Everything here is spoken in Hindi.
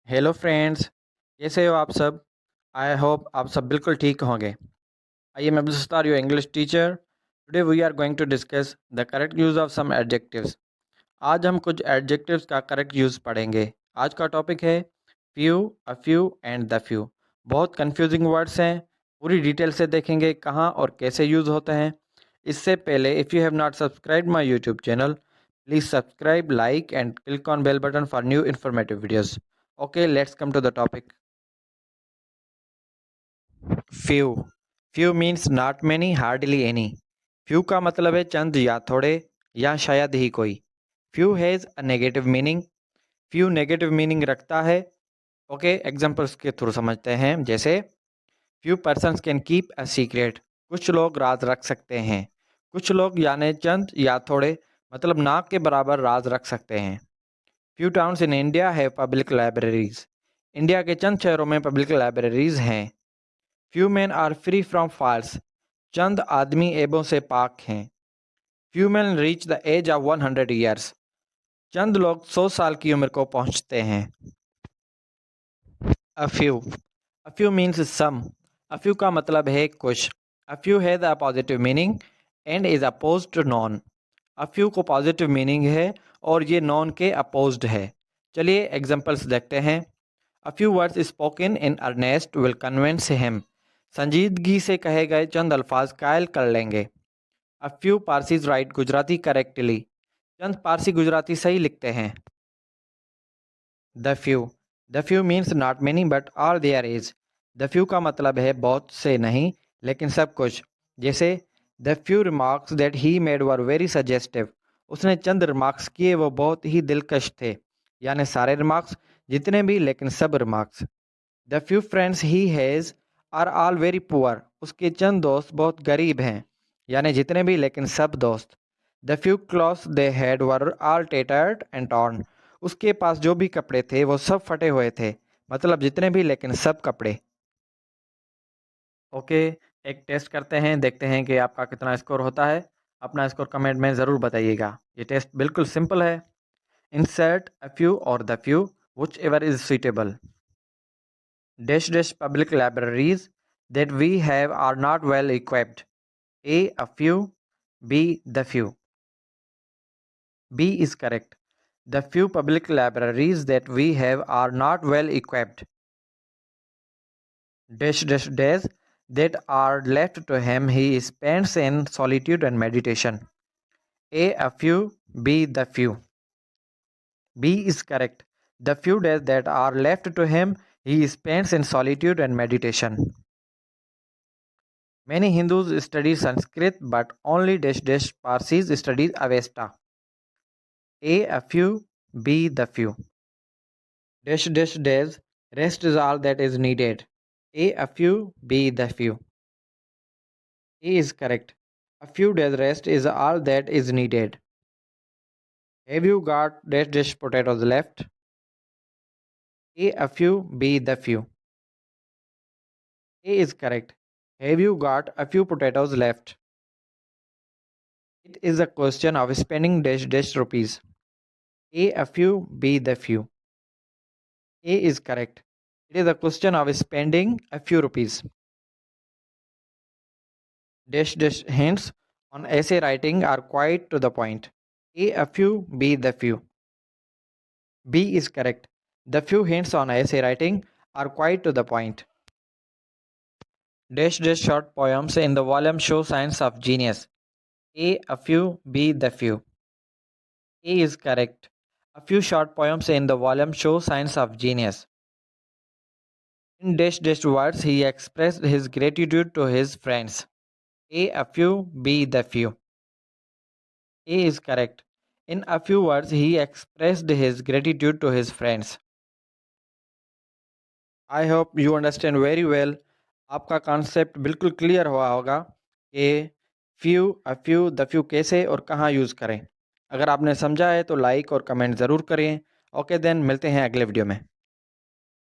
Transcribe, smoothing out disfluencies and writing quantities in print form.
हेलो फ्रेंड्स, कैसे हो आप सब। आई होप आप सब बिल्कुल ठीक होंगे। आइए, मैं Abdul your English teacher. Today we are going to discuss the correct use of some adjectives. आज हम कुछ एडजेक्टिव्स का करेक्ट यूज़ पढ़ेंगे। आज का टॉपिक है few, a few and the few. बहुत कंफ्यूजिंग वर्ड्स हैं। पूरी डिटेल से देखेंगे कहाँ और कैसे यूज़ होते हैं। इससे पहले if you have not subscribe my YouTube channel, please subscribe, like and click on bell button for new informative videos. Okay, let's come to the topic. Few. Few means not many, hardly any. Few का मतलब है चंद या थोड़े या शायद ही कोई। Few has a negative meaning. Few negative meaning रखता है। ओके, एग्जांपल्स के थ्रू समझते हैं। जैसे few persons can keep a secret. कुछ लोग राज रख सकते हैं। कुछ लोग यानी चंद या थोड़े मतलब ना के बराबर राज रख सकते हैं। Few towns in India have public libraries. India के चंद शहरों में पब्लिक लाइब्रेरीज हैं। Few men are free from faults. चंद आदमी एबों से पाक हैं। Few men reach the age of 100 years. चंद लोग 100 साल की उम्र को पहुंचते हैं। A few. A few means some. A few का मतलब है कुछ। A few has a positive meaning and is oppose to non. A few को पॉजिटिव मीनिंग है और ये नॉन के अपोज्ड है। चलिए एग्जांपल्स देखते हैं। A few words spoken in earnest will convince him. संजीदगी से कहे गए चंद अल्फाज कायल कर लेंगे। A few Parsis write Gujarati correctly. चंद पारसी गुजराती सही लिखते हैं। The few. The few means not many but all there is. The few का मतलब है बहुत से नहीं लेकिन सब कुछ। जैसे the few remarks that he made were very suggestive. उसने चंद रिमार्क्स किए वो बहुत ही दिलकश थे। यानी सारे रिमार्क्स, जितने भी, लेकिन सब remarks. The few friends he has are all very poor. उसके चंद दोस्त बहुत गरीब हैं। यानी जितने भी, लेकिन सब दोस्त। The few clothes they had were all tattered and torn. उसके पास जो भी कपड़े थे वो सब फटे हुए थे। मतलब जितने भी, लेकिन सब कपड़े। ओके, एक टेस्ट करते हैं, देखते हैं कि आपका कितना स्कोर होता है। अपना स्कोर कमेंट में ज़रूर बताइएगा। ये टेस्ट बिल्कुल सिंपल है। इंसर्ट अ फ्यू और the few which ever is suitable. Dash dash public libraries that we have are not well equipped. A few, B the few. B is correct. The few public libraries that we have are not well equipped. Dash dash dash that are left to him he spends in solitude and meditation. A few, B the few. B is correct. The few days that are left to him he spends in solitude and meditation. Many Hindus study Sanskrit, but only dash dash Parsis study Avesta. A few, B the few. Dash dash days, rest is all that is needed. A few, B the few. A is correct. A few days rest is all that is needed. Have you got dash dash potatoes left? A few, B the few. A is correct. Have you got a few potatoes left? It is a question of spending dash dash rupees. A few, B the few. A is correct. It is a question of spending a few rupees. Dash dash hints on essay writing are quite to the point. A few, B the few. B is correct. The few hints on essay writing are quite to the point. Dash dash short poems in the volume show signs of genius. A few, B the few. A is correct. A few short poems in the volume show signs of genius. In dash dash words, he expressed his gratitude to his friends. A few, B the few. A is correct. In a few words, he expressed his gratitude to his friends. I hope you understand very well. आपका कॉन्सेप्ट बिल्कुल क्लियर हुआ होगा कि few, a few, the few कैसे और कहाँ यूज़ करें। अगर आपने समझा है तो लाइक और कमेंट ज़रूर करें। ओके देन, मिलते हैं अगले वीडियो में।